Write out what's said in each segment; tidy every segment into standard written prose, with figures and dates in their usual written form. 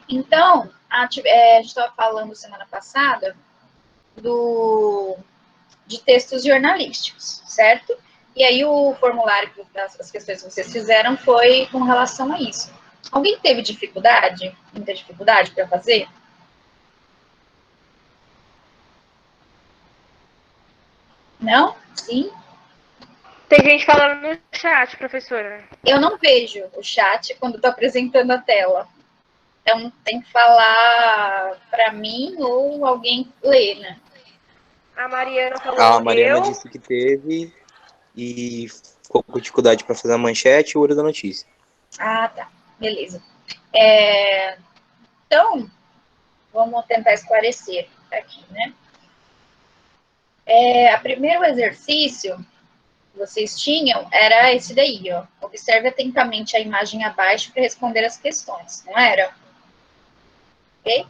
Então, a gente estava falando semana passada de textos jornalísticos, certo? E aí o formulário, as questões que vocês fizeram foi com relação a isso. Alguém teve dificuldade, muita dificuldade para fazer? Não? Sim? Tem gente falando no chat, professora. Eu não vejo o chat quando estou apresentando a tela. Então, tem que falar para mim ou alguém ler, né? A Mariana falou A Mariana eu. disse que teve e ficou com dificuldade para fazer a manchete e o olho da notícia. Ah, tá. Beleza. Então, vamos tentar esclarecer aqui, né? O primeiro exercício que vocês tinham era esse daí, ó. Observe atentamente a imagem abaixo para responder as questões, não era? Ok?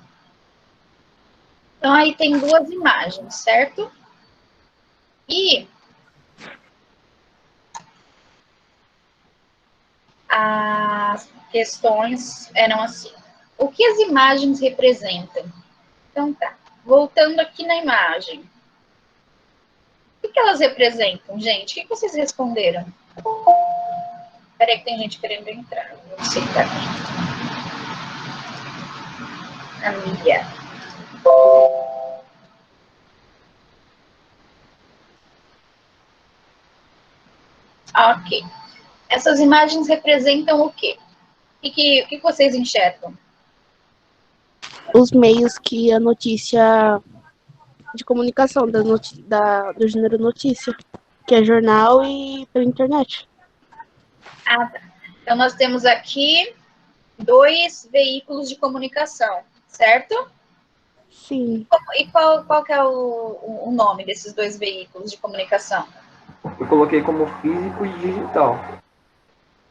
Então, aí tem duas imagens, certo? E as questões eram assim. O que as imagens representam? Então, tá. Voltando aqui na imagem. O que elas representam, gente? O que vocês responderam? Peraí que tem gente querendo entrar. Não sei se tá aqui. A Mia. Ok. Essas imagens representam o quê? O que vocês enxergam? Os meios que a notícia de comunicação do gênero notícia, que é jornal e pela internet. Ah, tá. Então, nós temos aqui 2 veículos de comunicação, certo? Sim. E qual que é o nome desses 2 veículos de comunicação? Eu coloquei como físico e digital.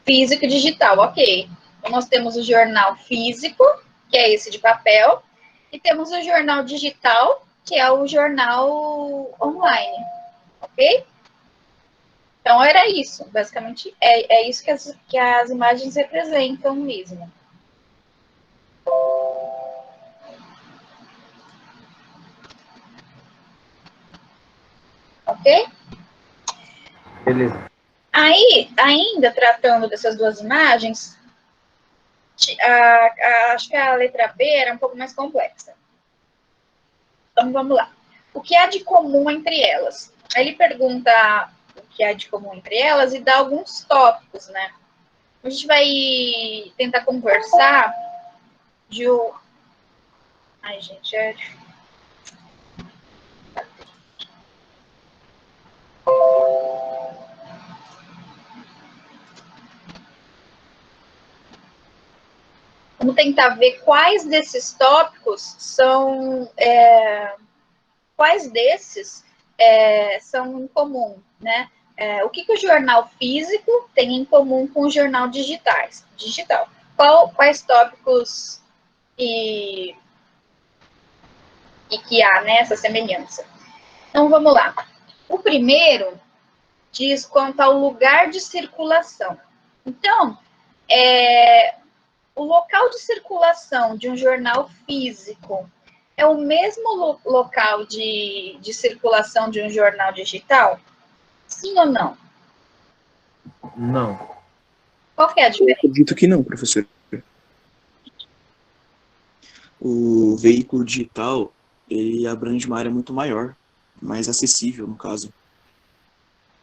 Físico e digital, ok. Então, nós temos o jornal físico, que é esse de papel, e temos o jornal digital, que é o jornal online, ok? Então, era isso, basicamente, é isso que as imagens representam mesmo. Ok? Beleza. Aí, ainda tratando dessas duas imagens, acho que a letra B era um pouco mais complexa. Então, vamos lá. O que há de comum entre elas? Aí ele pergunta o que há de comum entre elas e dá alguns tópicos, né? A gente vai tentar conversar de... Ai, gente, Vamos tentar ver quais desses tópicos são... quais desses são em comum, né? O que o jornal físico tem em comum com o jornal digital? Quais tópicos que há nessa semelhança? Então, vamos lá. O primeiro diz quanto ao lugar de circulação. Então, o local de circulação de um jornal físico é o mesmo local de circulação de um jornal digital? Sim ou não? Não. Qual que é a Eu diferença? acredito que não, professor. O veículo digital, ele abrange uma área muito maior, mais acessível, no caso,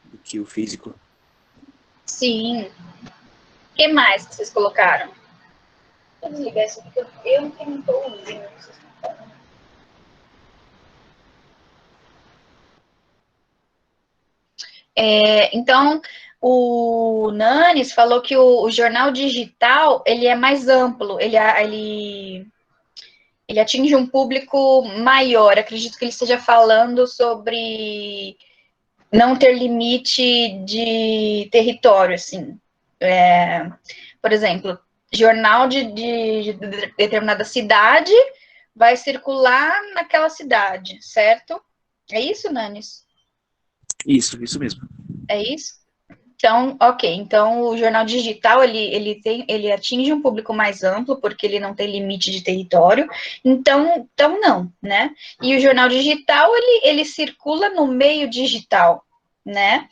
do que o físico. Sim. O que mais que vocês colocaram? Vou desligar isso aqui, porque eu não estou ouvindo. Então, o Nanes falou que o jornal digital ele é mais amplo, ele atinge um público maior. Acredito que ele esteja falando sobre não ter limite de território, assim. Por exemplo, jornal de determinada cidade vai circular naquela cidade, certo? É isso, Nanis? Isso mesmo. É isso? Então, ok. Então, o jornal digital, ele atinge um público mais amplo, porque ele não tem limite de território. Então não, né? E o jornal digital, ele circula no meio digital, né?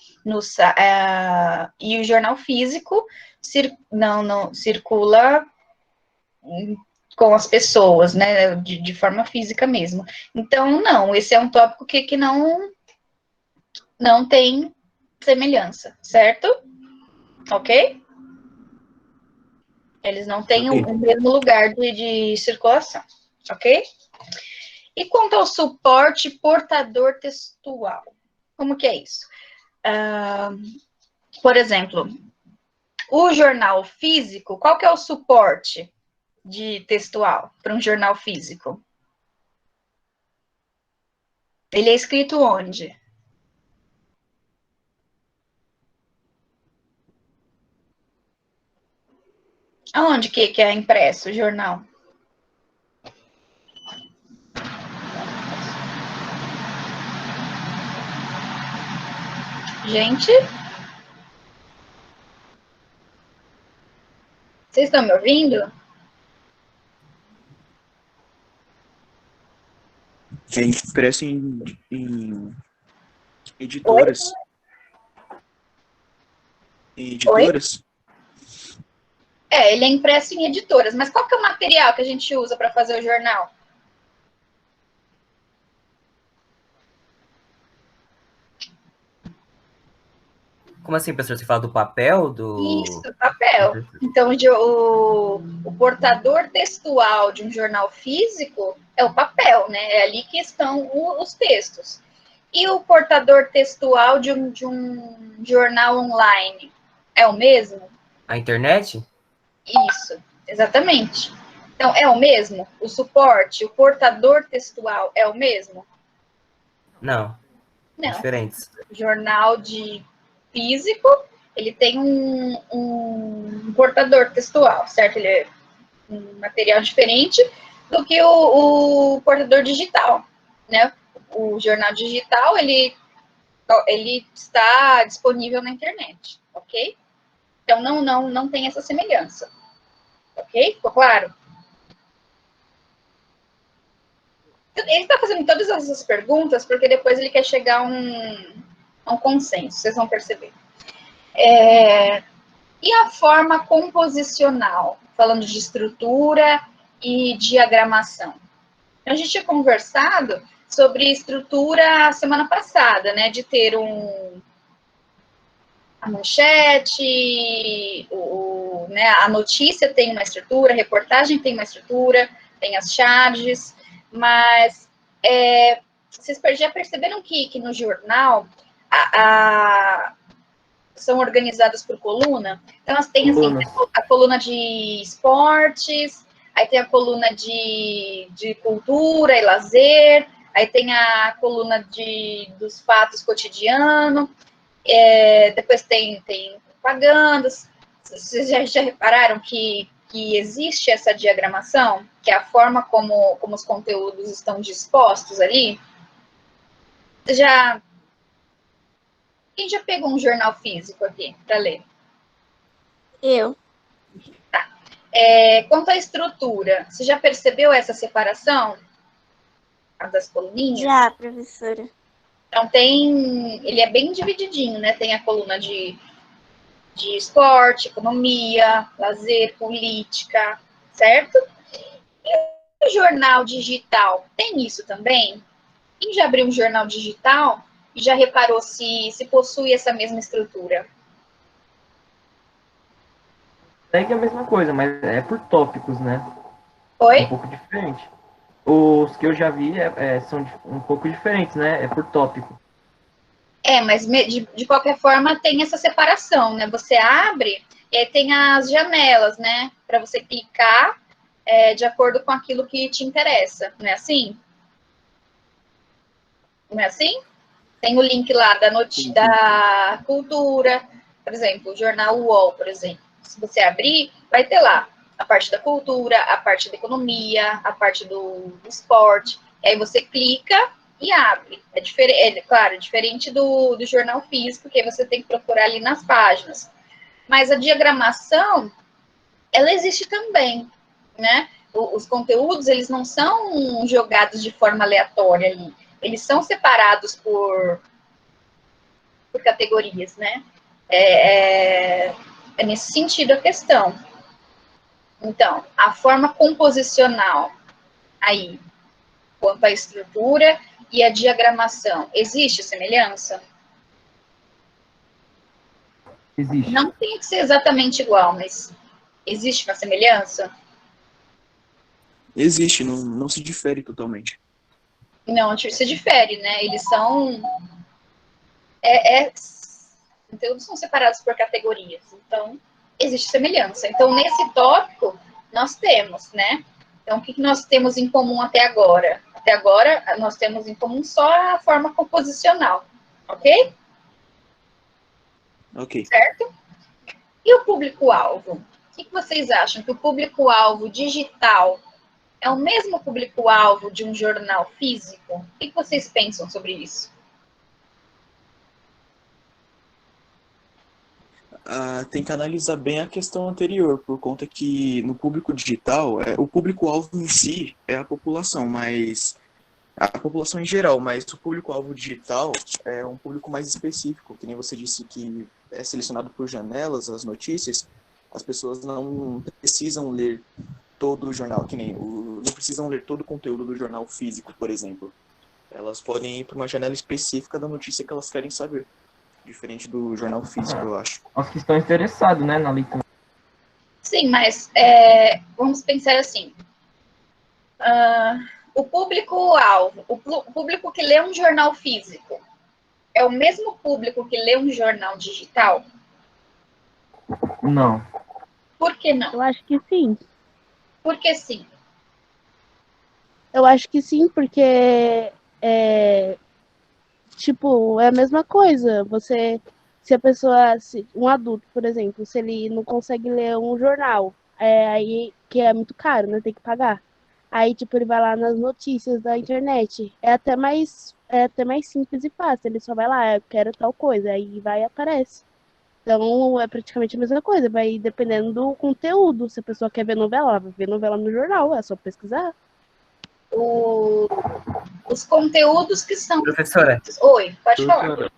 E o jornal físico não circula com as pessoas, né? De forma física mesmo. Então, não, esse é um tópico que não tem semelhança, certo? Ok? Eles não têm o mesmo lugar de circulação, ok? E quanto ao suporte portador textual? Como que é isso? Por exemplo, o jornal físico, qual que é o suporte de textual para um jornal físico? Ele é escrito onde? Aonde que é impresso o jornal? Gente? Vocês estão me ouvindo? A gente impresso em editoras. Em editoras? Ele é impresso em editoras, mas qual que é o material que a gente usa para fazer o jornal? Como assim, professor? Você fala do papel? Isso, papel. Então, o portador textual de um jornal físico é o papel, né? É ali que estão os textos. E o portador textual de um jornal online é o mesmo? A internet? Isso, exatamente. Então, é o mesmo? O suporte, o portador textual é o mesmo? Não. Não. Diferentes. O jornal de físico, ele tem um portador textual, certo? Ele é um material diferente do que o portador digital, né? O jornal digital, ele está disponível na internet, ok? Então, não tem essa semelhança, ok? Ficou claro? Ele está fazendo todas essas perguntas porque depois ele quer chegar a um consenso, vocês vão perceber. E a forma composicional, falando de estrutura e diagramação. A gente tinha conversado sobre estrutura semana passada, né? De ter a manchete, né, a notícia tem uma estrutura, a reportagem tem uma estrutura, tem as charges, mas vocês já perceberam que no jornal são organizadas por coluna? Então, elas têm assim, a coluna de esportes, aí tem a coluna de cultura e lazer, aí tem a coluna dos fatos cotidianos, depois tem propagandas. Vocês já repararam que existe essa diagramação, que é a forma como os conteúdos estão dispostos ali? Quem já pegou um jornal físico aqui para ler? Eu. Tá. Quanto à estrutura, você já percebeu essa separação? A das coluninhas? Já, professora. Então, ele é bem divididinho, né? Tem a coluna de esporte, economia, lazer, política, certo? E o jornal digital tem isso também? Quem já abriu um jornal digital e já reparou se possui essa mesma estrutura? Segue a mesma coisa, mas é por tópicos, né? Oi? Um pouco diferente. Os que eu já vi são um pouco diferentes, né? É por tópico. Mas de qualquer forma tem essa separação, né? Você abre e aí tem as janelas, né? Para você clicar de acordo com aquilo que te interessa, não é assim? Não é assim? Tem o link lá da cultura, por exemplo, o jornal UOL, por exemplo. Se você abrir, vai ter lá a parte da cultura, a parte da economia, a parte do esporte. E aí você clica e abre. Claro, é diferente do jornal físico, que você tem que procurar ali nas páginas. Mas a diagramação, ela existe também, né? Os conteúdos, eles não são jogados de forma aleatória ali. Eles são separados por categorias, né? É nesse sentido a questão. Então, a forma composicional aí, quanto à estrutura e a diagramação, existe semelhança? Existe. Não tem que ser exatamente igual, mas existe uma semelhança? Existe, não se difere totalmente. Não, se difere, né? Eles são... conteúdos são separados por categorias, então existe semelhança. Então, nesse tópico, nós temos, né? Então, o que nós temos em comum até agora? Até agora, nós temos em comum só a forma composicional, ok? Ok. Certo? E o público-alvo? O que vocês acham? Que o público-alvo digital é o mesmo público-alvo de um jornal físico? O que vocês pensam sobre isso? Tem que analisar bem a questão anterior, por conta que no público digital, o público-alvo em si é a população, mas a população em geral, mas o público-alvo digital é um público mais específico, que nem você disse que é selecionado por janelas, as notícias, as pessoas não precisam ler todo o jornal, não precisam ler todo o conteúdo do jornal físico, por exemplo. Elas podem ir para uma janela específica da notícia que elas querem saber. Diferente do jornal físico, eu acho. Os que estão interessados, né, na leitura. Sim, mas vamos pensar assim. O público-alvo, o público que lê um jornal físico, é o mesmo público que lê um jornal digital? Não. Por que não? Eu acho que sim. Por que sim? Eu acho que sim, porque tipo, é a mesma coisa. Se a pessoa, um adulto, por exemplo, se ele não consegue ler um jornal, aí que é muito caro, né? Tem que pagar. Aí, tipo, ele vai lá nas notícias da internet. É até mais simples e fácil. Ele só vai lá, eu quero tal coisa, aí vai e aparece. Então, é praticamente a mesma coisa. Vai dependendo do conteúdo. Se a pessoa quer ver novela, ela vai ver novela no jornal, é só pesquisar. Os conteúdos que são... Professora, Oi, pode falar.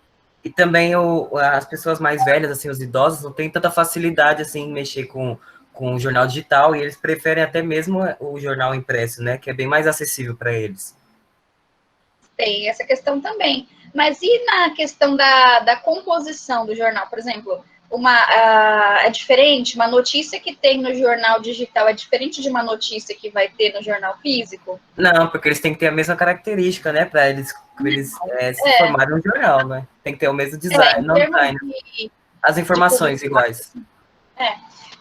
e também as pessoas mais velhas, assim, os idosos, não têm tanta facilidade, assim, em mexer com o jornal digital, e eles preferem até mesmo o jornal impresso, né, que é bem mais acessível para eles. Tem essa questão também. Mas e na questão da composição do jornal? Por exemplo, é diferente, uma notícia que tem no jornal digital é diferente de uma notícia que vai ter no jornal físico? Não, porque eles têm que ter a mesma característica, né, para eles se formarem no jornal, né? Tem que ter o mesmo design, as informações iguais.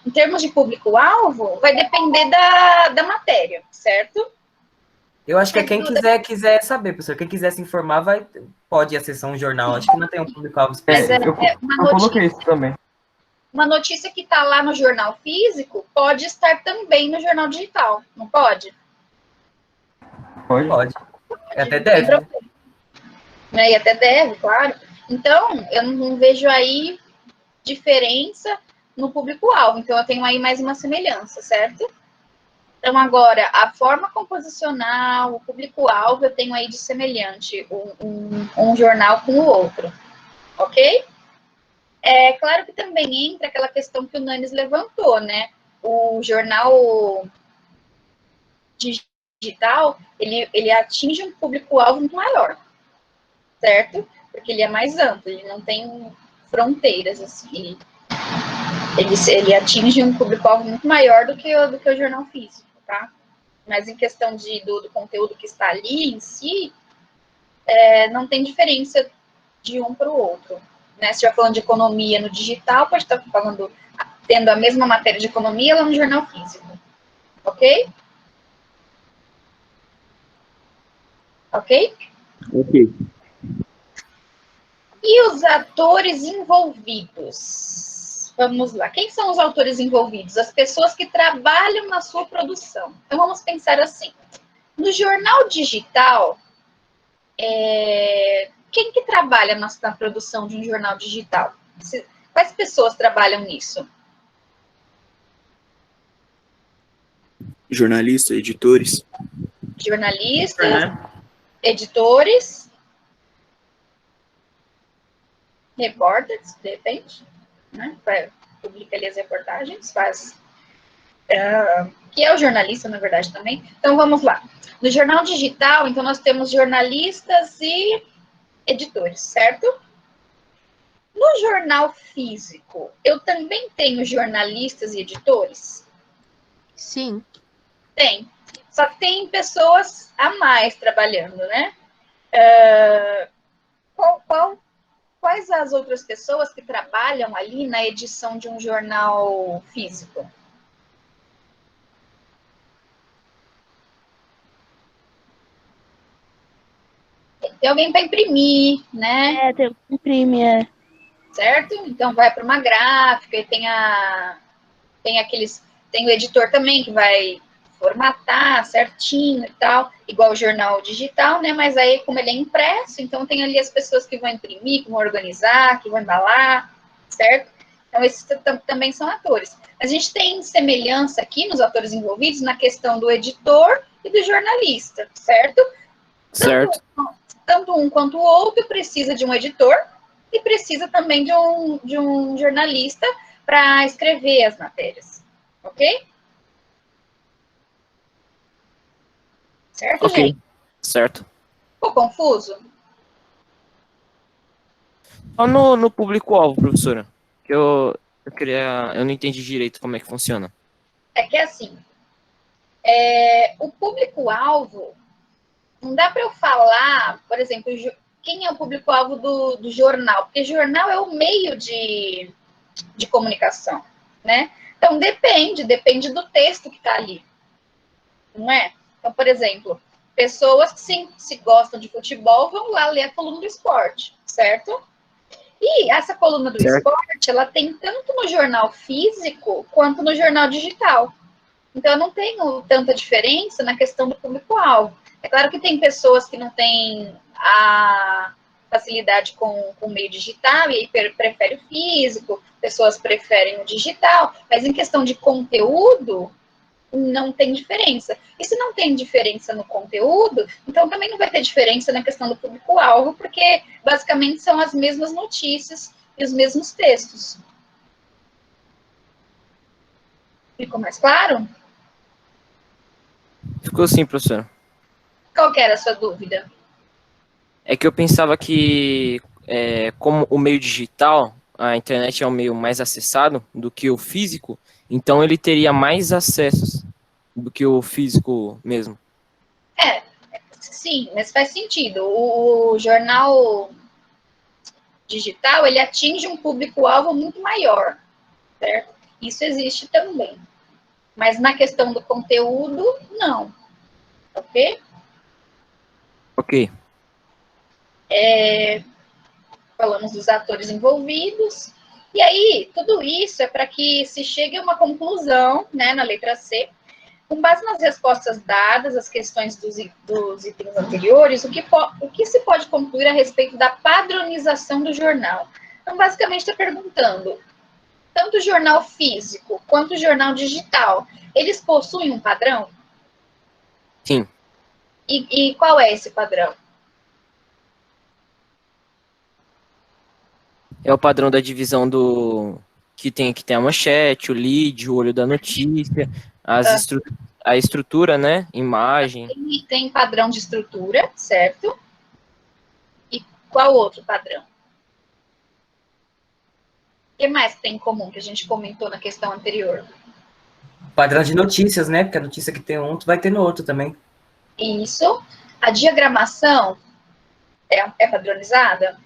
Em termos de público-alvo, vai depender da matéria, certo? Eu acho que quem quiser saber, professor. Quem quiser se informar, pode acessar um jornal. Acho que não tem um público-alvo específico. Eu coloquei isso também. Uma notícia que está lá no jornal físico pode estar também no jornal digital, não pode? Pode. Até deve. Né? E até deve, claro. Então, eu não vejo aí diferença no público-alvo. Então, eu tenho aí mais uma semelhança, certo? Então, agora, a forma composicional, o público-alvo, eu tenho aí de semelhante um jornal com o outro, ok? É claro que também entra aquela questão que o Nanes levantou, né? O jornal digital, ele atinge um público-alvo muito maior, certo? Porque ele é mais amplo, ele não tem fronteiras, assim. Ele atinge um público-alvo muito maior do que o jornal físico. Tá? Mas em questão do conteúdo que está ali em si, não tem diferença de um para o outro. Né? Se estiver falando de economia no digital, pode estar tendo a mesma matéria de economia lá no jornal físico. Ok? Ok? Ok. E os atores envolvidos? Vamos lá. Quem são os autores envolvidos? As pessoas que trabalham na sua produção. Então, vamos pensar assim. No jornal digital, Quem que trabalha na produção de um jornal digital? Quais pessoas trabalham nisso? Jornalistas, editores. Jornalistas, Né? editores, repórteres, de repente, né? Publica ali as reportagens, faz... que é o jornalista, na verdade, também. Então, vamos lá. No jornal digital, então, nós temos jornalistas e editores, certo? No jornal físico, eu também tenho jornalistas e editores? Sim. Tem. Só que tem pessoas a mais trabalhando, né? Quais as outras pessoas que trabalham ali na edição de um jornal físico? Tem alguém para imprimir, né? Tem que imprimir, Certo? Então vai para uma gráfica e tem o editor também que vai formatar certinho e tal, igual o jornal digital, né? Mas aí, como ele é impresso, então tem ali as pessoas que vão imprimir, que vão organizar, que vão embalar, certo? Então, esses também são atores. A gente tem semelhança aqui nos atores envolvidos na questão do editor e do jornalista, certo? Certo. Tanto um quanto o outro precisa de um editor e precisa também de um jornalista para escrever as matérias, ok? Certo, Ok. gente? Certo. Ficou confuso? Só no público-alvo, professora. Que eu não entendi direito como é que funciona. É que assim, o público-alvo, não dá para eu falar, por exemplo, quem é o público-alvo do jornal, porque jornal é o meio de comunicação, né? Então, depende do texto que está ali, não é? Então, por exemplo, pessoas que se gostam de futebol vão lá ler a coluna do esporte, certo? E essa coluna do esporte, ela tem tanto no jornal físico quanto no jornal digital. Então, eu não tenho tanta diferença na questão do público-alvo. É claro que tem pessoas que não têm a facilidade com o meio digital e aí preferem o físico, pessoas preferem o digital, mas em questão de conteúdo, não tem diferença. E se não tem diferença no conteúdo, então também não vai ter diferença na questão do público-alvo, porque basicamente são as mesmas notícias e os mesmos textos. Ficou mais claro? Ficou sim, professora. Qual que era a sua dúvida? É que eu pensava que, como o meio digital, a internet é um meio mais acessado do que o físico, então ele teria mais acessos do que o físico mesmo. Sim, mas faz sentido. O jornal digital, ele atinge um público-alvo muito maior, certo? Isso existe também. Mas na questão do conteúdo, não. Ok? Ok. Falamos dos atores envolvidos. E aí, tudo isso é para que se chegue a uma conclusão, né, na letra C, com base nas respostas dadas, as questões dos itens anteriores, o que se pode concluir a respeito da padronização do jornal? Então, basicamente, está perguntando, tanto o jornal físico quanto o jornal digital, eles possuem um padrão? Sim. E qual é esse padrão? É o padrão da divisão do que tem a manchete, o lead, o olho da notícia, a estrutura, né? Imagem. Tem padrão de estrutura, certo? E qual outro padrão? O que mais tem em comum que a gente comentou na questão anterior? Padrão de notícias, né? Porque a notícia que tem um, tu vai ter no outro também. Isso. A diagramação é padronizada?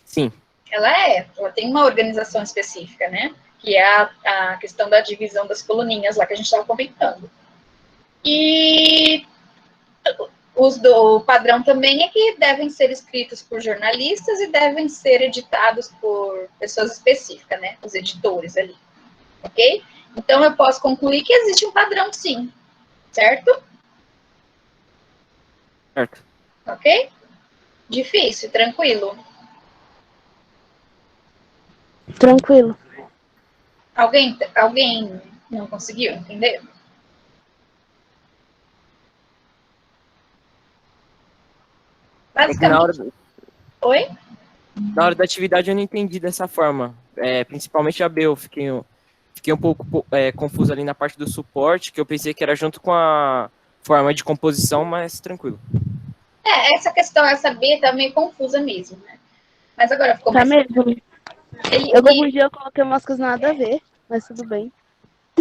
Sim. Ela tem uma organização específica, né? Que é a questão da divisão das coluninhas lá que a gente estava comentando. E o padrão também é que devem ser escritos por jornalistas e devem ser editados por pessoas específicas, né? Os editores ali. Ok? Então, eu posso concluir que existe um padrão, sim. Certo? Certo. Ok? Difícil, tranquilo. Tranquilo. Alguém não conseguiu entender? É que na hora, Basicamente. Oi? na hora da atividade eu não entendi dessa forma. Principalmente a B, eu fiquei um pouco confuso ali na parte do suporte, que eu pensei que era junto com a forma de composição, mas tranquilo. Essa questão, essa B tá meio confusa mesmo, né? Mas agora ficou Tá mais. mesmo. Ele, Eu confundi, eu coloquei umas coisas nada a ver, mas tudo bem.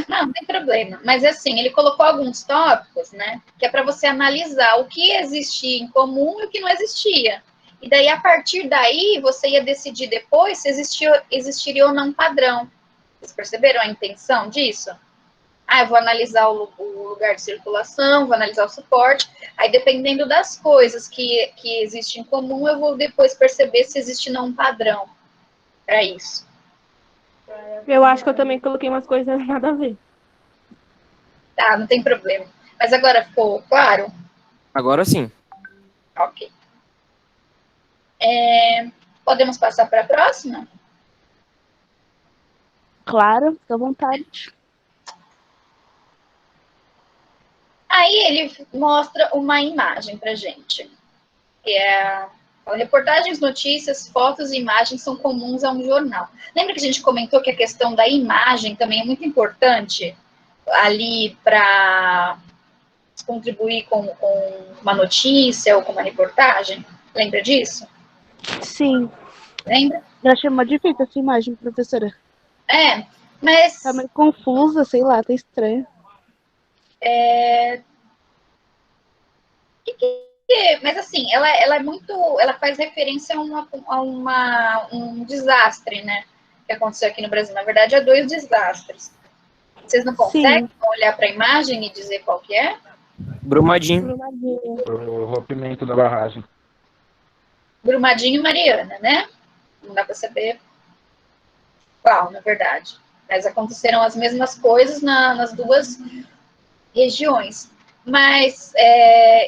Não tem problema. Mas assim, ele colocou alguns tópicos, né? Que é para você analisar o que existia em comum e o que não existia. E daí, a partir daí, você ia decidir depois se existiria ou não um padrão. Vocês perceberam a intenção disso? Eu vou analisar o lugar de circulação, vou analisar o suporte. Aí, dependendo das coisas que existem em comum, eu vou depois perceber se existe ou não um padrão para isso. Eu acho que eu também coloquei umas coisas nada a ver. Tá, não tem problema. Mas agora ficou claro? Agora sim. Ok. Podemos passar para a próxima? Claro, fica à vontade. Aí ele mostra uma imagem para gente, que é reportagens, notícias, fotos e imagens são comuns a um jornal. Lembra que a gente comentou que a questão da imagem também é muito importante ali para contribuir com uma notícia ou com uma reportagem? Lembra disso? Sim. Lembra? Eu achei mó difícil essa imagem, professora. Mas... Tá meio confusa, sei lá, tá estranho. Mas assim, ela é muito, ela faz referência a um desastre, né, que aconteceu aqui no Brasil. Na verdade, há 2 desastres. Vocês não conseguem olhar para a imagem e dizer qual que é? Brumadinho. O rompimento da barragem. Brumadinho e Mariana, né? Não dá para saber qual, na verdade. Mas aconteceram as mesmas coisas nas 2 regiões. Mas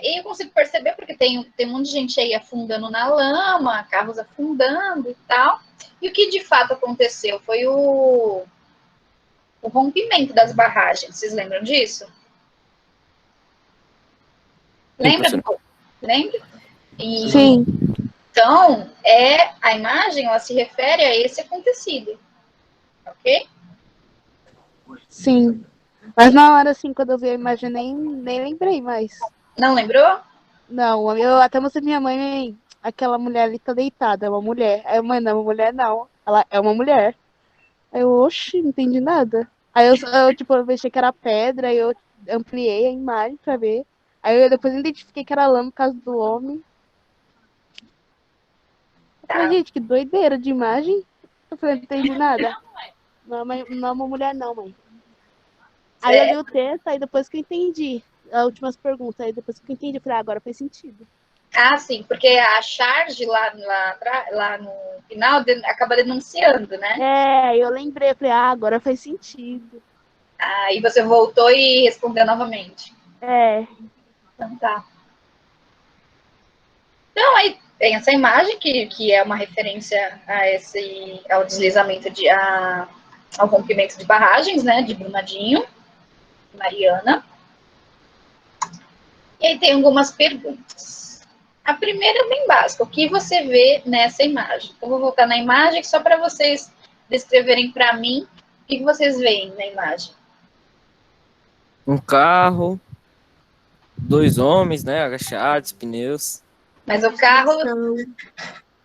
eu consigo perceber, porque tem um monte de gente aí afundando na lama, carros afundando e tal. E o que de fato aconteceu foi o rompimento das barragens. Vocês lembram disso? Lembra? Lembra? Sim. Então, a imagem, ela se refere a esse acontecido. Ok? Sim. Mas na hora, assim, quando eu vi a imagem, nem lembrei mais. Não lembrou? Não, eu até mostrei minha mãe, aquela mulher ali tá deitada, é uma mulher. Aí, mãe, não é uma mulher, não. Ela é uma mulher. Aí eu, oxi, não entendi nada. Aí eu tipo, eu achei que era pedra, aí eu ampliei a imagem pra ver. Aí eu depois identifiquei que era lama por causa do homem. Eu falei, gente, que doideira de imagem. Eu falei, não entendi nada. Não é uma mulher, não, mãe. Aí eu li o texto, aí depois que eu entendi. As últimas perguntas, aí depois que eu entendi, eu falei, agora faz sentido. Sim, porque a charge lá no final acaba denunciando, né? Eu lembrei, eu falei, agora faz sentido. Aí você voltou e respondeu novamente. Então tá. Então, aí tem essa imagem que é uma referência ao deslizamento ao rompimento de barragens, né? De Brumadinho, Mariana. E aí tem algumas perguntas. A primeira é bem básica. O que você vê nessa imagem? Então, vou voltar na imagem só para vocês descreverem para mim o que vocês veem na imagem. Um carro, 2 homens, né, agachados, pneus. Mas o carro...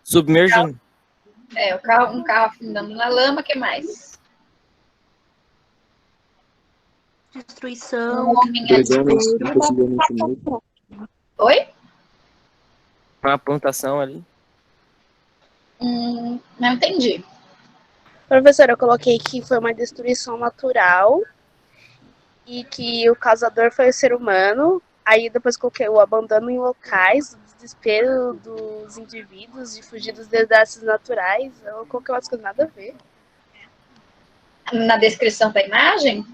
Submergindo. Um carro afundando na lama, o que mais? Destruição. Um homem 2 homens, possivelmente mortos. Oi? Uma plantação ali. Não entendi. Professora, eu coloquei que foi uma destruição natural e que o causador foi o ser humano. Aí depois coloquei o abandono em locais, o desespero dos indivíduos de fugir dos desastres naturais. Eu coloquei umas coisas nada a ver. Na descrição da imagem?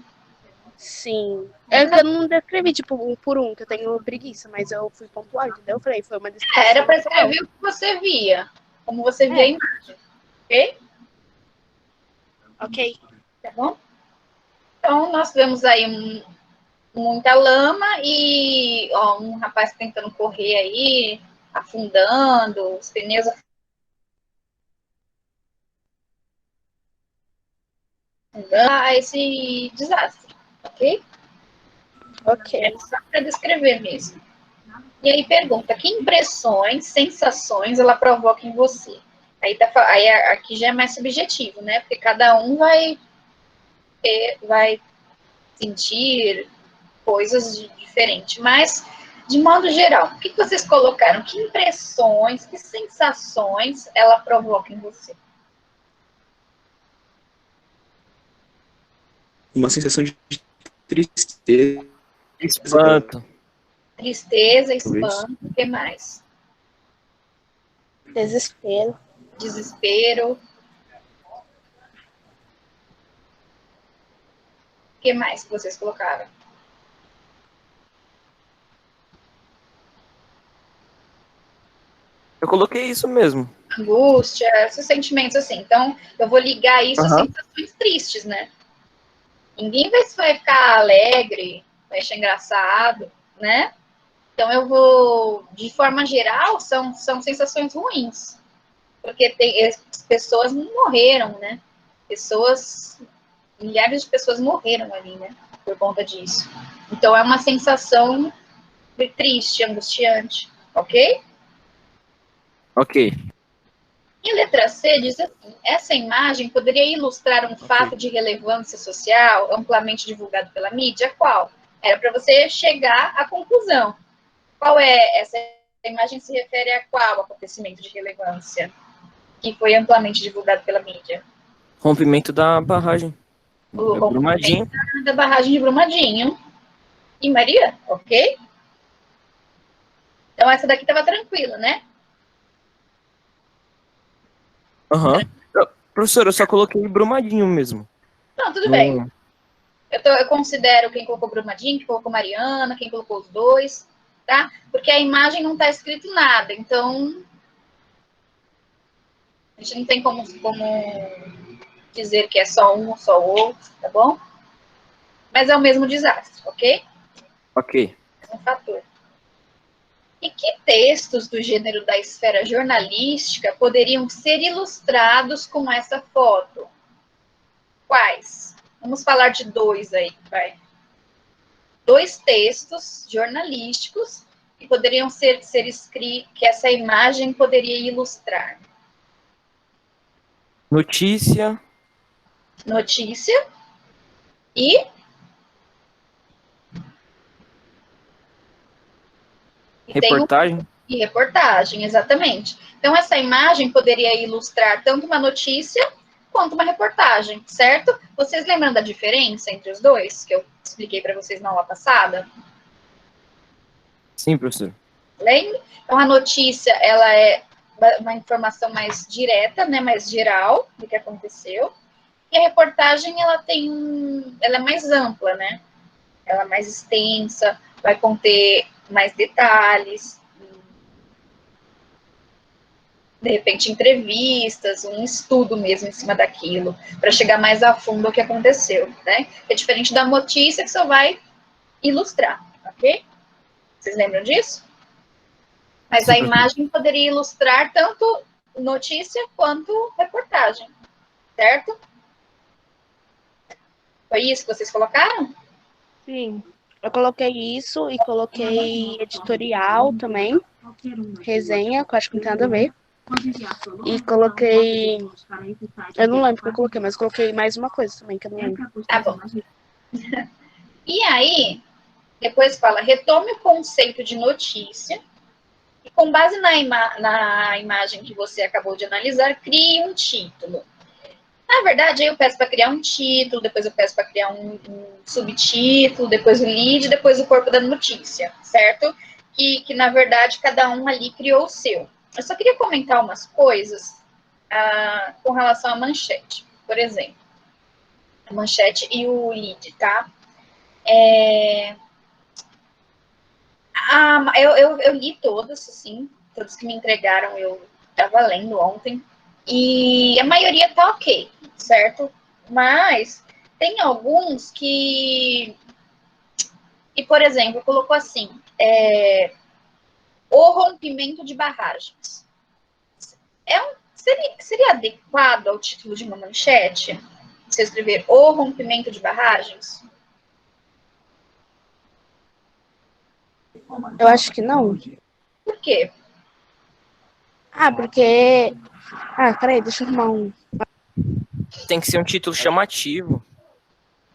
Sim. É que eu não descrevi, tipo, um por um, que eu tenho preguiça, mas eu fui pontual, entendeu? Eu falei, foi uma descrição. Era para atual. escrever o que você via, como você via a imagem, ok? Ok. Tá bom? Então, nós vemos aí muita lama e ó, um rapaz tentando correr aí, afundando, os pneus afundando, esse desastre, ok? Ok. É só para descrever mesmo. E aí pergunta, que impressões, sensações ela provoca em você? Aí aqui já é mais subjetivo, né? Porque cada um vai sentir coisas diferentes. Mas, de modo geral, o que vocês colocaram? Que impressões, que sensações ela provoca em você? Uma sensação de tristeza, Espanto. Tristeza, talvez. espanto, o que mais? Desespero. Desespero. O que mais que vocês colocaram? Eu coloquei isso mesmo. Angústia, esses sentimentos assim. Então, eu vou ligar isso a sensações tristes, né? Ninguém vai ficar alegre, vai achar engraçado, né? Então, eu vou, de forma geral, são sensações ruins. Porque pessoas morreram, né? Milhares de pessoas morreram ali, né? Por conta disso. Então, é uma sensação triste, angustiante, ok? Ok. E a letra C diz assim: essa imagem poderia ilustrar um fato de relevância social amplamente divulgado pela mídia? Qual? Era para você chegar à conclusão. Qual é essa imagem? Se refere a qual acontecimento de relevância que foi amplamente divulgado pela mídia? Rompimento da barragem. O Brumadinho. rompimento da barragem de Brumadinho. E Maria, ok? Então essa daqui estava tranquila, né? Aham. Professor, eu só coloquei Brumadinho mesmo. Não, tudo bem. Eu considero quem colocou Brumadinho, quem colocou Mariana, quem colocou os dois, tá? Porque a imagem não está escrito nada, então a gente não tem como dizer que é só um ou só o outro, tá bom? Mas é o mesmo desastre, ok? Ok. É um fator. E que textos do gênero da esfera jornalística poderiam ser ilustrados com essa foto? Quais? Vamos falar de dois aí, vai. Dois textos jornalísticos que poderiam ser escritos, que essa imagem poderia ilustrar. Notícia. Notícia e Reportagem. E reportagem, exatamente. Então, essa imagem poderia ilustrar tanto uma notícia quanto uma reportagem, certo? Vocês lembram da diferença entre os dois, que eu expliquei para vocês na aula passada? Sim, professor. Lembra? Então, a notícia, ela é uma informação mais direta, né, mais geral do que aconteceu. E a reportagem, ela é mais ampla, né? Ela é mais extensa, vai conter mais detalhes, de repente, entrevistas, um estudo mesmo em cima daquilo, para chegar mais a fundo ao que aconteceu, né? É diferente da notícia que só vai ilustrar, ok? Vocês lembram disso? Mas Sim, a professor. imagem poderia ilustrar tanto notícia quanto reportagem, certo? Foi isso que vocês colocaram? Sim. Eu coloquei isso e coloquei editorial também. Resenha, que eu acho que não tem nada a ver. E coloquei. Eu não lembro o que eu coloquei, mas coloquei mais uma coisa também, que eu não lembro. Tá bom. E aí, depois fala, retome o conceito de notícia e com base na imagem que você acabou de analisar, crie um título. Na verdade, aí eu peço para criar um título, depois eu peço para criar um subtítulo, depois o lead, depois o corpo da notícia, certo? Que na verdade, cada um ali criou o seu. Eu só queria comentar umas coisas com relação à manchete, por exemplo. A manchete e o lead, tá? Eu li todas, assim, todas que me entregaram eu estava lendo ontem, e a maioria tá ok, certo? Mas tem alguns que, por exemplo, colocou assim, o rompimento de barragens. Seria adequado ao título de uma manchete? Se eu escrever o rompimento de barragens? Eu acho que não. Por quê? Porque... peraí, deixa eu arrumar um. Tem que ser um título chamativo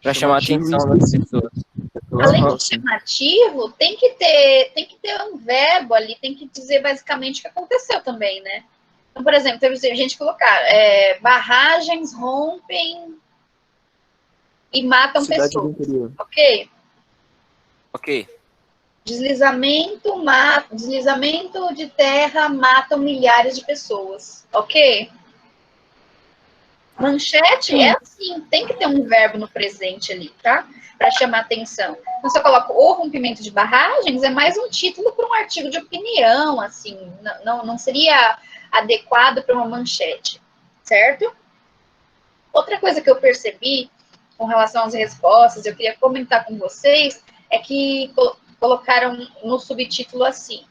para chamar a Chamativo atenção das pessoas. Além Aham, de sim. chamativo, tem que ter um verbo ali, tem que dizer basicamente o que aconteceu também, né? Então, por exemplo, teve gente colocar barragens rompem e matam Cidade do pessoas, interior. ok? Ok. Deslizamento de terra matam milhares de pessoas, ok? Manchete é assim, tem que ter um verbo no presente ali, tá? Para chamar atenção. Então, se eu coloco o rompimento de barragens, é mais um título para um artigo de opinião, assim, não seria adequado para uma manchete, certo? Outra coisa que eu percebi com relação às respostas, eu queria comentar com vocês, é que colocaram no subtítulo assim,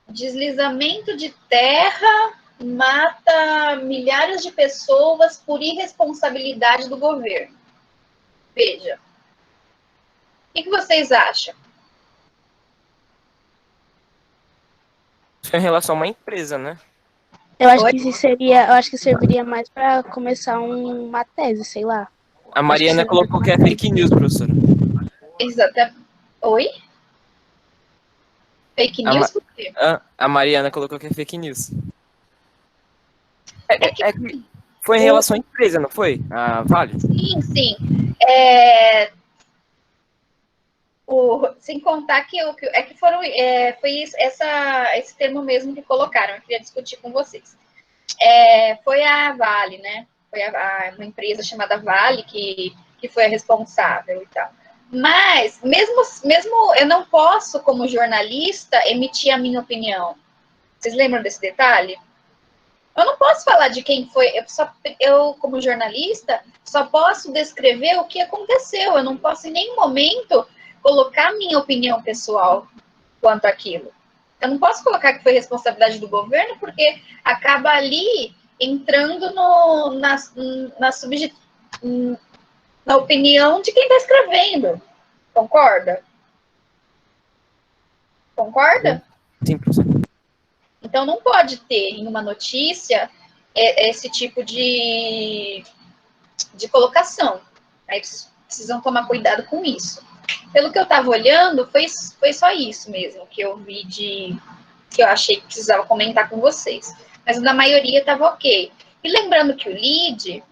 deslizamento de terra mata milhares de pessoas por irresponsabilidade do governo. Veja. O que vocês acham? Isso é em relação a uma empresa, né? Eu acho que serviria mais para começar uma tese, sei lá. A Mariana Acho que colocou que é fake news, professora. Exatamente. Oi? Fake news por quê? A Mariana colocou que é fake news. Que foi em relação à empresa, não foi? A Vale? Sim, sim. Sem contar que foi esse termo mesmo que colocaram, eu queria discutir com vocês. Foi a Vale, né? Foi uma empresa chamada Vale que foi a responsável e tal. Mas, mesmo eu não posso, como jornalista, emitir a minha opinião. Vocês lembram desse detalhe? Eu não posso falar de quem foi. Eu, como jornalista, só posso descrever o que aconteceu. Eu não posso, em nenhum momento, colocar minha opinião pessoal quanto àquilo. Eu não posso colocar que foi responsabilidade do governo, porque acaba ali entrando na opinião de quem está escrevendo. Concorda? Concorda? Sim, professor. Então, não pode ter em uma notícia esse tipo de colocação. Aí precisam tomar cuidado com isso. Pelo que eu estava olhando, foi só isso mesmo que eu vi que eu achei que precisava comentar com vocês. Mas na maioria estava ok. E lembrando que o lead,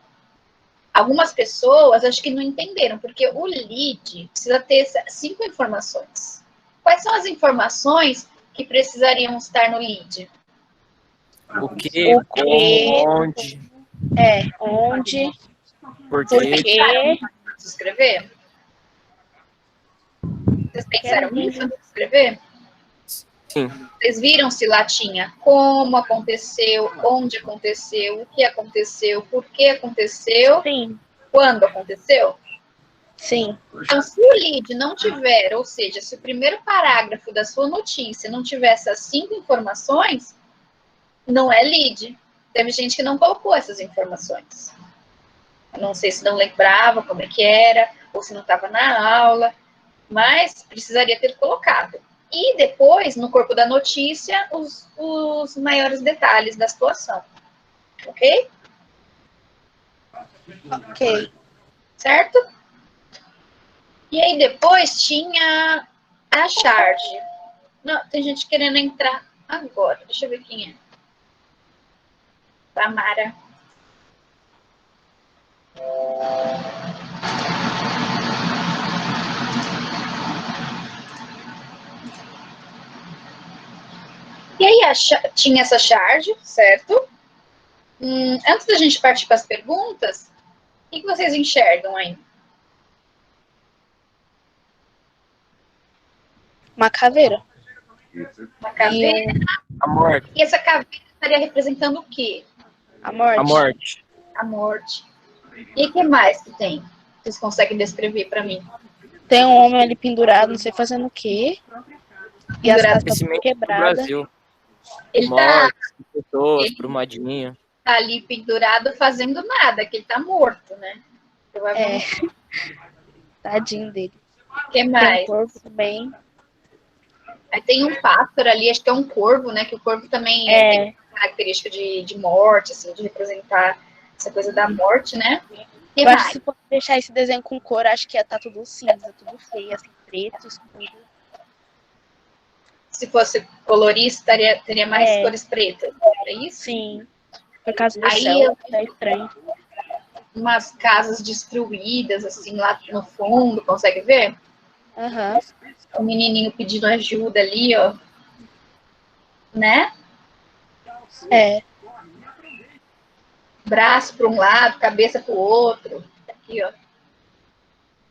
algumas pessoas acho que não entenderam, porque o lead precisa ter 5 informações. Quais são as informações que precisariam estar no lead? O que, como, onde. Onde, Por por quê. quê. Escrever? Vocês pensaram nisso antes de escrever? Sim. Vocês viram se lá tinha como aconteceu, onde aconteceu, o que aconteceu, por que aconteceu, Sim. quando aconteceu? Sim. Então, se o lead não tiver, ou seja, se o primeiro parágrafo da sua notícia não tiver essas 5 informações, não é lead. Teve gente que não colocou essas informações. Eu não sei se não lembrava como é que era, ou se não estava na aula, mas precisaria ter colocado. E depois, no corpo da notícia, os maiores detalhes da situação. Ok? Ok. Certo? E aí depois tinha a charge. Não, tem gente querendo entrar agora. Deixa eu ver quem é. Tamara. E aí tinha essa charge, certo? Antes da gente partir para as perguntas, o que vocês enxergam aí? Uma caveira. Uma caveira? A morte. E essa caveira estaria representando o quê? A morte. A morte. A morte. E o que mais que tem? Vocês conseguem descrever para mim? Tem um homem ali pendurado, não sei fazendo o quê. E as Pendurado. casas Esse estão meio do quebradas. Brasil. Ele tá, Morte, pessoas, ele- Brumadinho. tá ali pendurado fazendo nada, que ele tá morto, né? Provavelmente. Tadinho dele. O que Tem um mais? corpo também. Aí tem um pássaro ali, acho que é um corvo, né? Que o corvo também tem característica de morte, assim, de representar essa coisa da morte, né? O que Eu acho que mais? se fosse deixar esse desenho com cor, acho que ia estar tudo cinza, tudo feio, assim, preto, escuro. Se fosse colorir, teria mais cores pretas. É isso? Sim. Por causa do Aí céu, tá estranho. umas casas destruídas, assim, lá no fundo, consegue ver? Aham. O menininho pedindo ajuda ali, ó. Né? É. Braço para um lado, cabeça para o outro. Aqui, ó.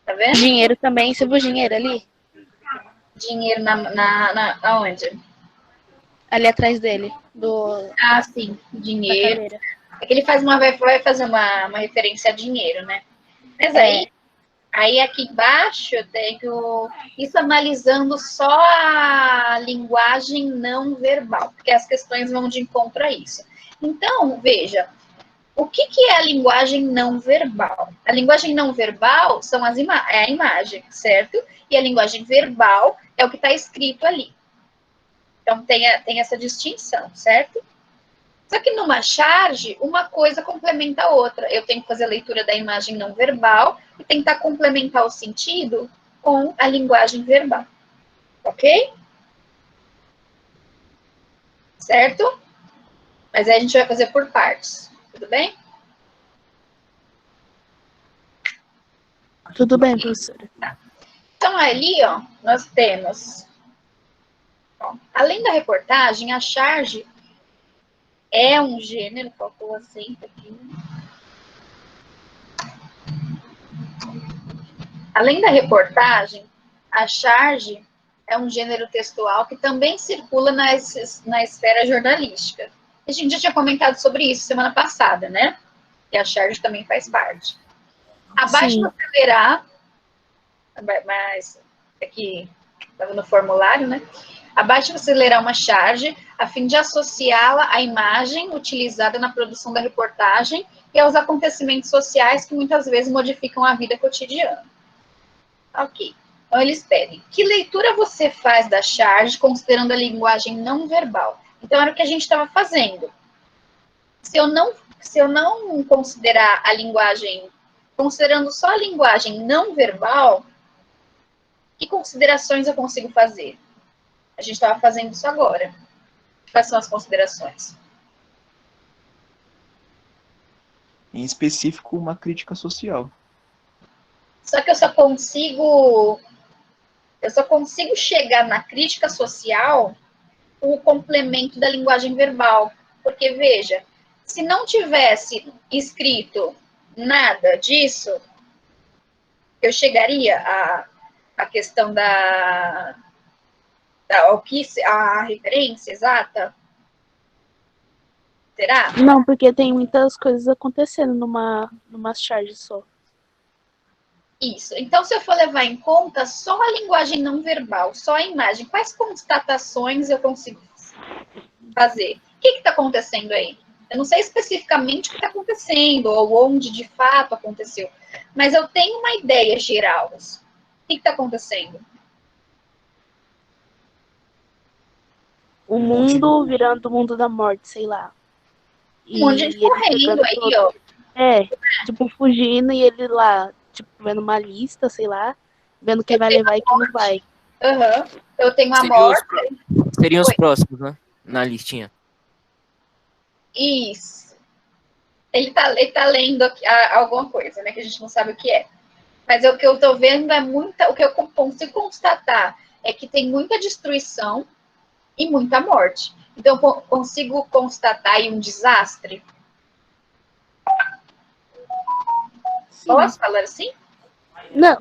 Tá vendo? Dinheiro também, você viu o dinheiro ali? Dinheiro aonde? Ali atrás dele, Ah, sim, da dinheiro. caveira. É que ele vai fazer uma referência a dinheiro, né? Mas aí aqui embaixo eu tenho isso analisando só a linguagem não verbal, porque as questões vão de encontro a isso. Então, veja, o que é a linguagem não verbal? A linguagem não verbal são é a imagem, certo? E a linguagem verbal é o que está escrito ali. Então, tem essa distinção, certo? Só que numa charge, uma coisa complementa a outra. Eu tenho que fazer a leitura da imagem não verbal e tentar complementar o sentido com a linguagem verbal. Ok? Certo? Mas aí a gente vai fazer por partes. Tudo bem? Tudo bem, professora. Então, ali, ó, nós temos... Ó, além da reportagem, a charge é um gênero, faltou o acento aqui. Além da reportagem, a charge é um gênero textual que também circula na esfera jornalística. A gente já tinha comentado sobre isso semana passada, né? Que a charge também faz parte. Abaixo você verá, mas aqui estava no formulário, né? Abaixo você lerá uma charge a fim de associá-la à imagem utilizada na produção da reportagem e aos acontecimentos sociais que muitas vezes modificam a vida cotidiana. Ok. Então, eles pedem, que leitura você faz da charge considerando a linguagem não verbal? Então, era o que a gente estava fazendo. Se eu não considerar a linguagem, considerando só a linguagem não verbal, que considerações eu consigo fazer? A gente estava fazendo isso agora. Quais são as considerações? Em específico, uma crítica social. Só que eu só consigo chegar na crítica social com o complemento da linguagem verbal. Porque, veja, se não tivesse escrito nada disso, eu chegaria à questão a referência exata? Será? Não, porque tem muitas coisas acontecendo numa charge só. Isso. Então, se eu for levar em conta só a linguagem não verbal, só a imagem, quais constatações eu consigo fazer? O que está acontecendo aí? Eu não sei especificamente o que está acontecendo, ou onde de fato aconteceu, mas eu tenho uma ideia geral. O que está acontecendo? O mundo virando o mundo da morte, sei lá. Um monte de gente correndo aí, ó. Tipo, fugindo e ele lá, tipo, vendo uma lista, sei lá, vendo quem vai levar e quem não vai. Uhum. Eu tenho a morte. Seriam os próximos, né? Na listinha. Isso. Ele tá lendo aqui, alguma coisa, né? Que a gente não sabe o que é. Mas o que eu tô vendo é muita. O que eu consigo constatar é que tem muita destruição e muita morte. Então, eu consigo constatar aí um desastre? Posso falar assim? Não,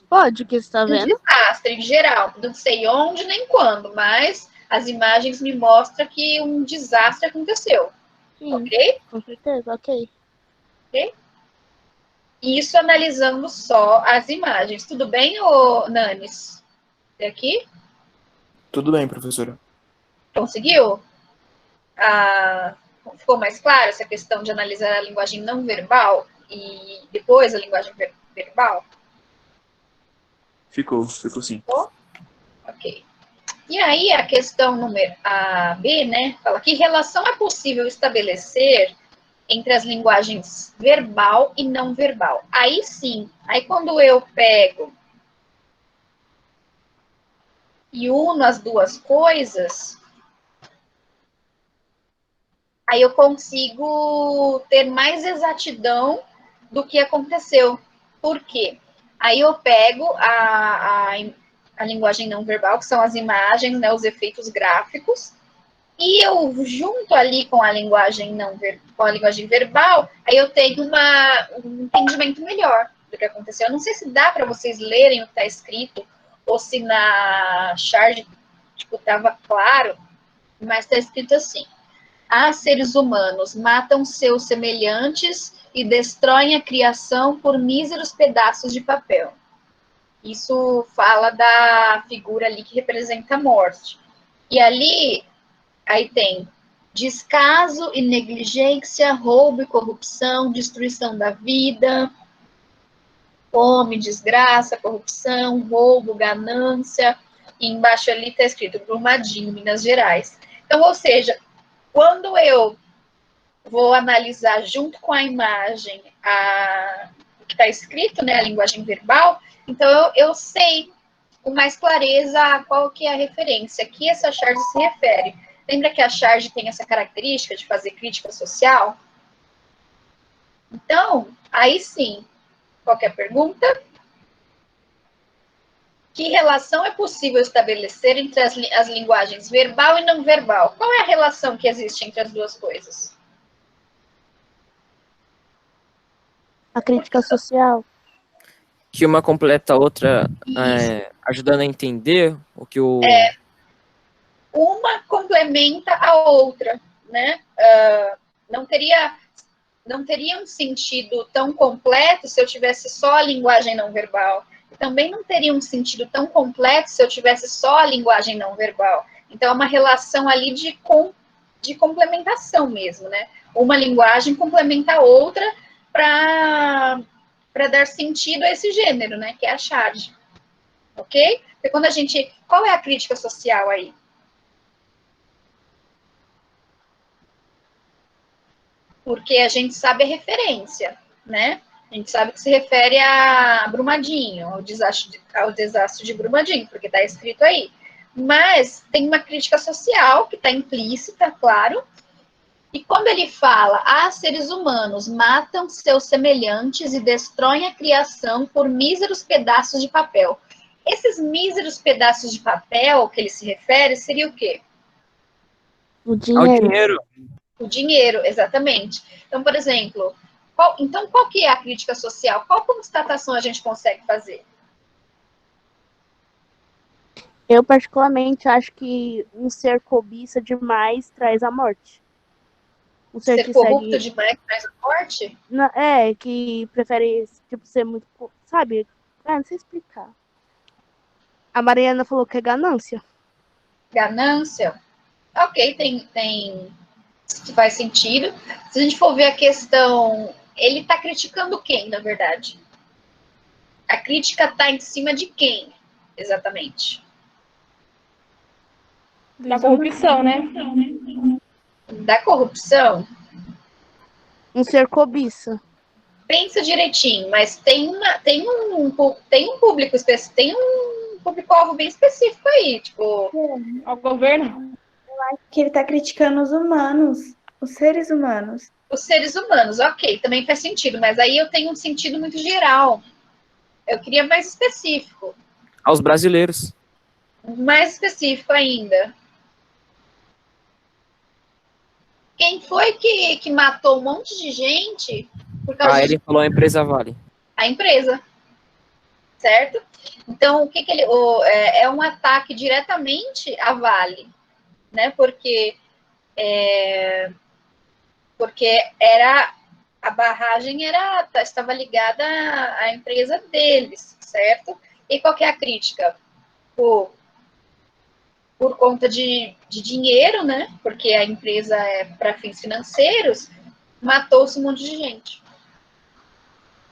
pode, que você tá Um vendo? desastre em geral. Não sei onde nem quando, mas as imagens me mostram que um desastre aconteceu. Sim, Ok? com certeza, ok. Isso analisando só as imagens. Tudo bem, ô Nanis? Até aqui? Tudo bem, professora. Conseguiu? Ah, ficou mais claro essa questão de analisar a linguagem não verbal e depois a linguagem verbal? Ficou sim. Ok. E aí a questão número a B, né, fala que relação é possível estabelecer entre as linguagens verbal e não verbal. Aí sim, aí quando eu pego e uno as duas coisas, aí eu consigo ter mais exatidão do que aconteceu. Por quê? Aí eu pego a linguagem não verbal, que são as imagens, né, os efeitos gráficos, e eu junto ali com a linguagem com a linguagem verbal, aí eu tenho um entendimento melhor do que aconteceu. Eu não sei se dá para vocês lerem o que está escrito, ou se na charge estava claro, mas está escrito assim: há seres humanos, matam seus semelhantes e destroem a criação por míseros pedaços de papel. Isso fala da figura ali que representa a morte. E ali, aí tem descaso e negligência, roubo e corrupção, destruição da vida, fome, desgraça, corrupção, roubo, ganância. E embaixo ali está escrito Brumadinho, Minas Gerais. Então, ou seja, quando eu vou analisar junto com a imagem o que está escrito, né, a linguagem verbal, então eu sei com mais clareza a qual que é a referência, a que essa charge se refere. Lembra que a charge tem essa característica de fazer crítica social? Então, aí sim, qualquer pergunta? Que relação é possível estabelecer entre as linguagens verbal e não verbal? Qual é a relação que existe entre as duas coisas? A crítica social. Que uma completa a outra, ajudando a entender o que o... Uma complementa a outra, né? Não teria um sentido tão completo se eu tivesse só a linguagem não verbal. Também não teria um sentido tão completo se eu tivesse só a linguagem não verbal. Então, é uma relação ali de complementação mesmo, né? Uma linguagem complementa a outra para dar sentido a esse gênero, né? Que é a charge. Ok? Porque quando a gente... Qual é a crítica social aí? Porque a gente sabe a referência, né? A gente sabe que se refere a Brumadinho, ao desastre de Brumadinho, porque está escrito aí. Mas tem uma crítica social que está implícita, claro. E quando ele fala, seres humanos matam seus semelhantes e destroem a criação por míseros pedaços de papel. Esses míseros pedaços de papel que ele se refere seria o quê? O dinheiro. O dinheiro, exatamente. Então, por exemplo, qual que é a crítica social? Qual constatação a gente consegue fazer? Eu, particularmente, acho que um ser cobiça demais traz a morte. Um ser que corrupto segue... demais traz a morte? Que prefere, tipo, ser muito... Sabe? Não sei explicar. A Mariana falou que é ganância. Ganância? Ok, faz sentido. Se a gente for ver a questão, ele está criticando quem, na verdade? A crítica está em cima de quem, exatamente? Da corrupção, né? Da corrupção? Um ser cobiça. Pensa direitinho, mas tem um público específico, tem um público-alvo bem específico aí, tipo... Ao governo? Eu acho que ele está criticando os humanos, os seres humanos. Os seres humanos, ok, também faz sentido, mas aí eu tenho um sentido muito geral. Eu queria mais específico. Aos brasileiros. Mais específico ainda. Quem foi que matou um monte de gente Por causa ele falou a empresa Vale. a empresa, certo? Então, o que ele é um ataque diretamente à Vale, né? Porque era a barragem estava ligada à empresa deles, certo? E qual que é a crítica? Por conta de dinheiro, né? Porque a empresa é para fins financeiros, matou-se um monte de gente.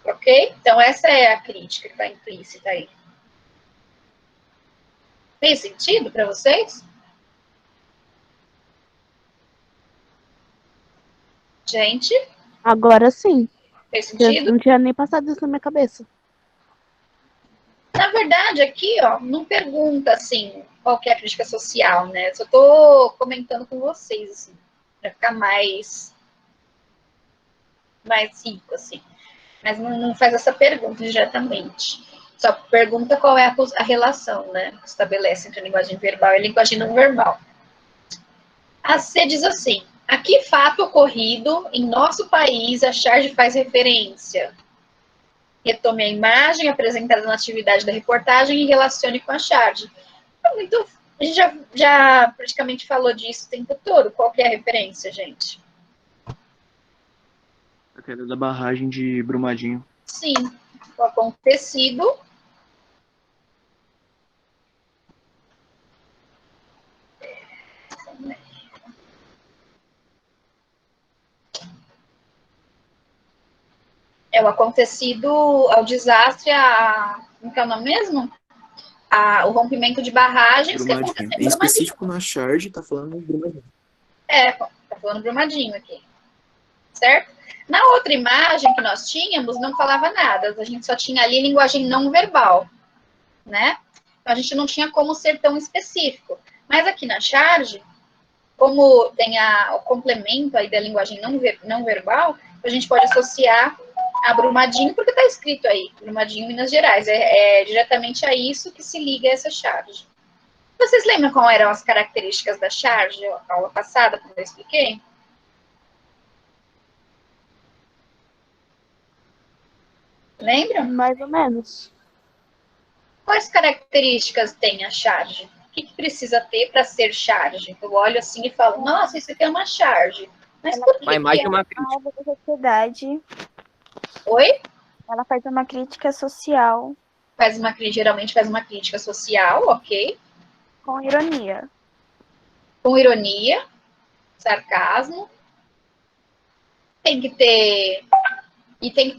Ok? Então, essa é a crítica que está implícita aí. Fez sentido para vocês? Gente, Agora sim. fez Eu sentido? não tinha nem passado isso na minha cabeça. Na verdade, aqui, ó, não pergunta, assim, qual que é a crítica social, né? Só tô comentando com vocês, assim, para ficar mais rico, assim. Mas não faz essa pergunta diretamente. Só pergunta qual é a relação, né, que estabelece entre a linguagem verbal e a linguagem não verbal. A C diz assim: a que fato ocorrido em nosso país a charge faz referência? Retome a imagem apresentada na atividade da reportagem e relacione com a charge. A gente já praticamente falou disso o tempo todo. Qual que é a referência, gente? A queda da barragem de Brumadinho. Sim, o acontecido é o acontecido ao desastre, como que é o nome mesmo? O rompimento de barragens que aconteceu Brumadinho. em Em Brumadinho. específico na charge, tá falando Brumadinho. Tá falando Brumadinho aqui, certo? Na outra imagem que nós tínhamos, não falava nada, a gente só tinha ali linguagem não verbal, né? Então, a gente não tinha como ser tão específico. Mas aqui na charge, como tem o complemento aí da linguagem não verbal, a gente pode associar a Brumadinho, porque está escrito aí, Brumadinho, Minas Gerais. É diretamente a isso que se liga essa charge. Vocês lembram qual eram as características da charge, a aula passada, quando eu expliquei? Lembram? Mais ou menos. Quais características tem a charge? O que precisa ter para ser charge? Eu olho assim e falo, nossa, isso aqui é uma charge. Mas por que? Uma imagem e uma crítica. Alvo da sociedade. Oi? Ela faz uma crítica social Geralmente faz uma crítica social, ok? com ironia. Com ironia, sarcasmo. Tem que ter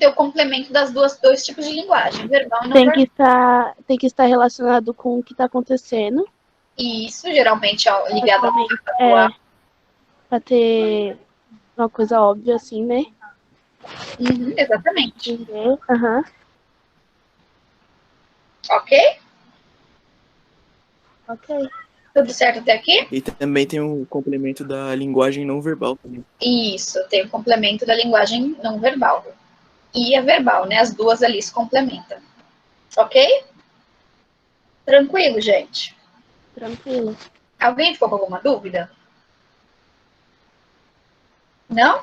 o complemento das dois tipos de linguagem, verbal e não verbal. Tem que estar relacionado com o que está acontecendo. Isso, geralmente ligado Para ter uma coisa óbvia, assim, né? Exatamente. Uhum. Ok? Ok. Tudo certo até aqui? E também tem o complemento da linguagem não verbal também. Isso, tem o complemento da linguagem não verbal. E a verbal, né? As duas ali se complementam. Ok? Tranquilo, gente? Tranquilo. Alguém ficou com alguma dúvida? Não?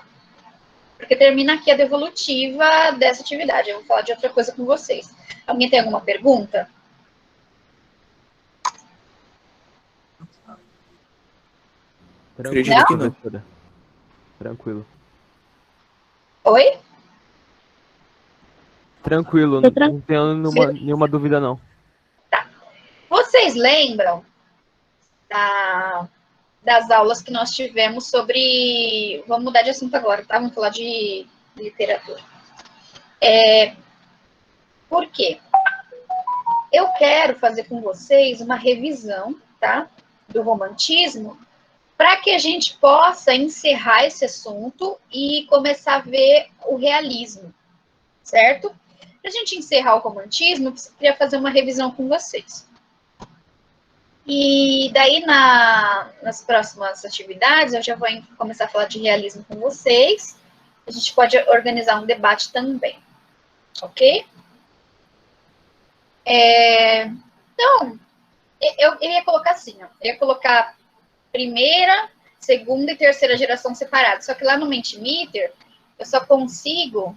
Porque termina aqui a devolutiva dessa atividade. Eu vou falar de outra coisa com vocês. Alguém tem alguma pergunta? Acredito que não. Tranquilo. Oi? Tranquilo, não tenho nenhuma dúvida, não. Tá. Vocês lembram das aulas que nós tivemos sobre... Vamos mudar de assunto agora, tá? Vamos falar de literatura. Por quê? Eu quero fazer com vocês uma revisão, tá? Do romantismo, para que a gente possa encerrar esse assunto e começar a ver o realismo, certo? Para a gente encerrar o romantismo, eu queria fazer uma revisão com vocês. E daí, nas próximas atividades, eu já vou começar a falar de realismo com vocês. A gente pode organizar um debate também, ok? Então, eu ia colocar assim, ó, eu ia colocar primeira, segunda e terceira geração separadas. Só que lá no Mentimeter, eu só consigo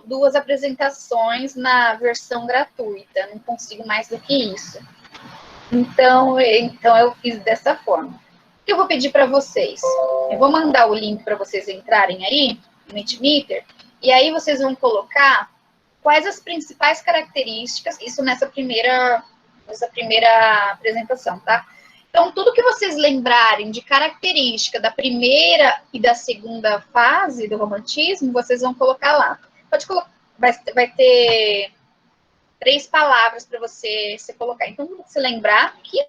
duas apresentações na versão gratuita, não consigo mais do que isso. Então eu fiz dessa forma. O que eu vou pedir para vocês? Eu vou mandar o link para vocês entrarem aí, no Mentimeter, e aí vocês vão colocar quais as principais características, isso nessa primeira apresentação, tá? Então, tudo que vocês lembrarem de característica da primeira e da segunda fase do romantismo, vocês vão colocar lá. Pode colocar, vai ter 3 palavras para você colocar. Então, quando você lembrar que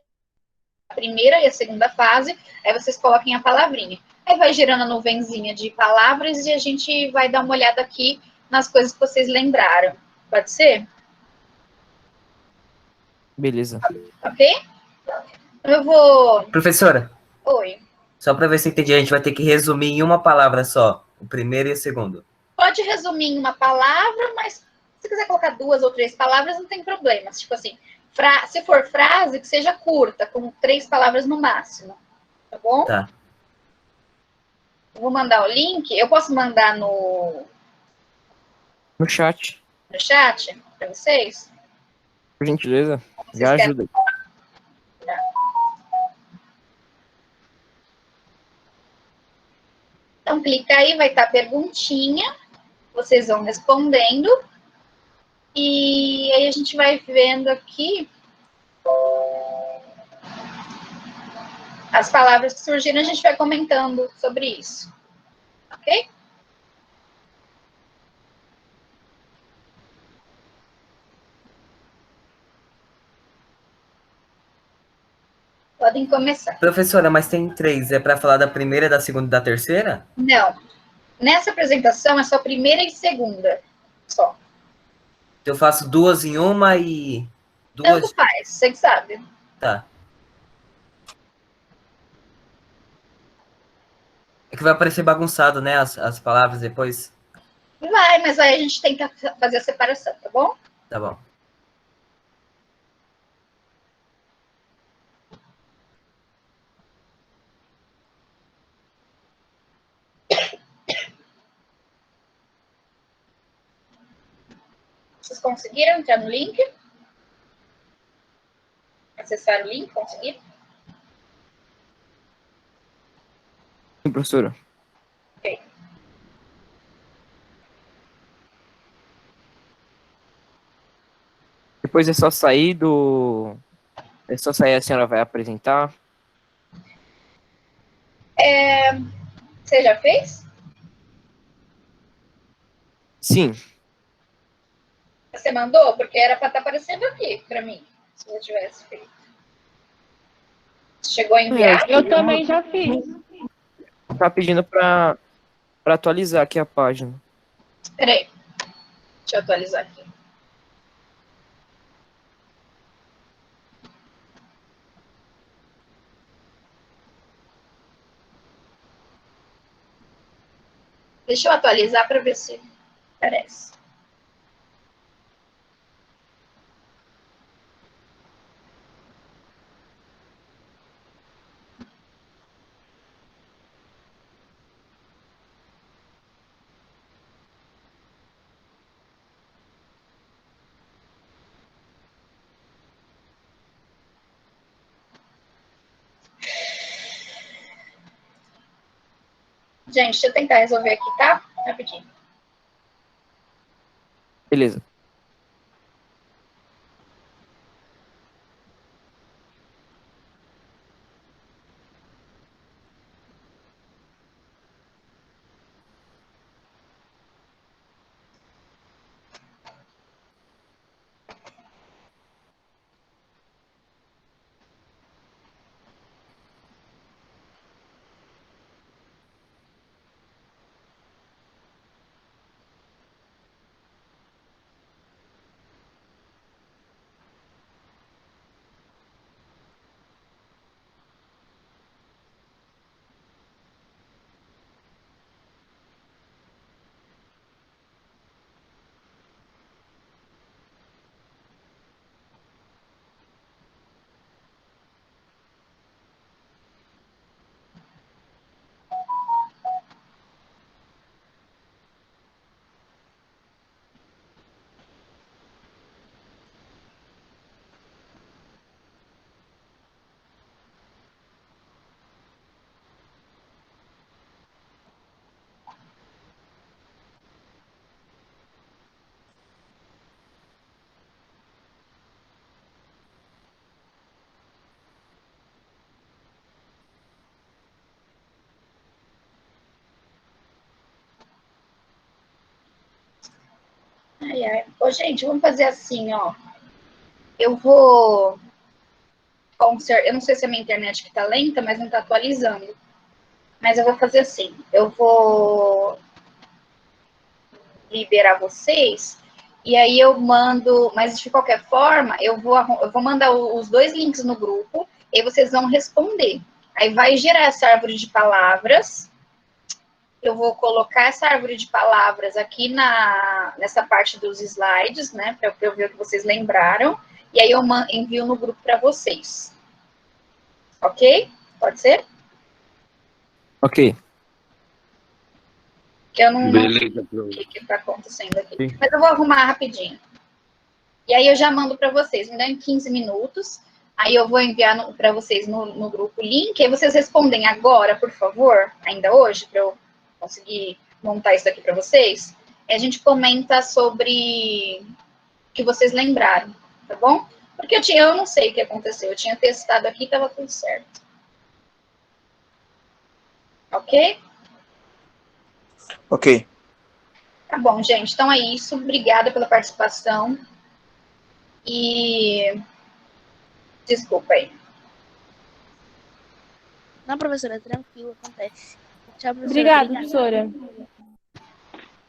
a primeira e a segunda fase, aí vocês coloquem a palavrinha. Aí vai gerando a nuvenzinha de palavras e a gente vai dar uma olhada aqui nas coisas que vocês lembraram. Pode ser? Beleza. Ok? Eu vou... Professora, Oi. só para ver se eu entendi, a gente vai ter que resumir em uma palavra só, o primeiro e o segundo. Pode resumir em uma palavra, mas se quiser colocar 2 ou 3 palavras, não tem problema. Tipo assim, se for frase, que seja curta, com 3 palavras no máximo. Tá bom? Tá. Eu vou mandar o link. Eu posso mandar no chat, para vocês? por gentileza. Vocês Já querem? ajuda. Então, clica aí, vai estar a perguntinha. Vocês vão respondendo. E aí a gente vai vendo aqui as palavras que surgiram, a gente vai comentando sobre isso. Ok? Podem começar. Professora, mas tem 3. É para falar da primeira, da segunda e da terceira? Não. Nessa apresentação é só primeira e segunda. Só. Eu faço 2 em uma e... 2... Tanto faz, você que sabe. Tá. É que vai aparecer bagunçado, né, as palavras depois. Vai, mas aí a gente tenta fazer a separação, tá bom? Tá bom. Vocês conseguiram entrar no link? Acessar o link? Conseguiram? Sim, professora. Ok. Depois é só sair do... É só sair, a senhora vai apresentar. Você já fez? Sim. Você mandou? Porque era para estar aparecendo aqui para mim, se eu tivesse feito. Chegou a enviar? Eu também já fiz. Tá pedindo para atualizar aqui a página. Espera aí. Deixa eu atualizar aqui. Deixa eu atualizar para ver se aparece. Gente, deixa eu tentar resolver aqui, tá? Rapidinho. Beleza. Ai, ai. Ô, gente, vamos fazer assim, ó. Eu vou eu não sei se é a minha internet que tá lenta, mas não tá atualizando. Mas eu vou fazer assim. Eu vou liberar vocês e aí eu mando, mas de qualquer forma, eu vou mandar os 2 links no grupo e aí vocês vão responder. Aí vai gerar essa árvore de palavras. Eu vou colocar essa árvore de palavras aqui nessa parte dos slides, né, para eu ver o que vocês lembraram. E aí eu envio no grupo para vocês. Ok? Pode ser? Ok. Que eu não Beleza, sei o que está acontecendo aqui. Sim. Mas eu vou arrumar rapidinho. E aí eu já mando para vocês. Me dá em 15 minutos. Aí eu vou enviar para vocês no grupo o link. Aí vocês respondem agora, por favor, ainda hoje, para eu conseguir montar isso aqui para vocês. E a gente comenta sobre o que vocês lembraram, tá bom? Porque eu não sei o que aconteceu. Eu tinha testado aqui e estava tudo certo. Ok? Ok. Tá bom, gente. Então é isso. Obrigada pela participação. E desculpa aí. Não, professora, tranquilo, acontece. Tchau, professora. Obrigada, professora.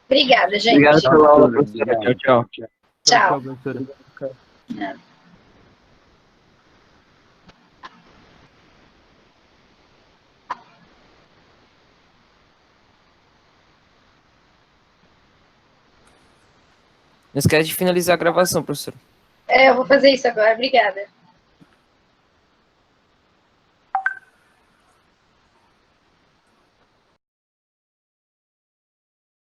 Obrigada, gente. Obrigado pela aula, professora. Tchau, tchau. Tchau. Tchau, professora. É. Não esquece de finalizar a gravação, professor. Eu vou fazer isso agora. Obrigada.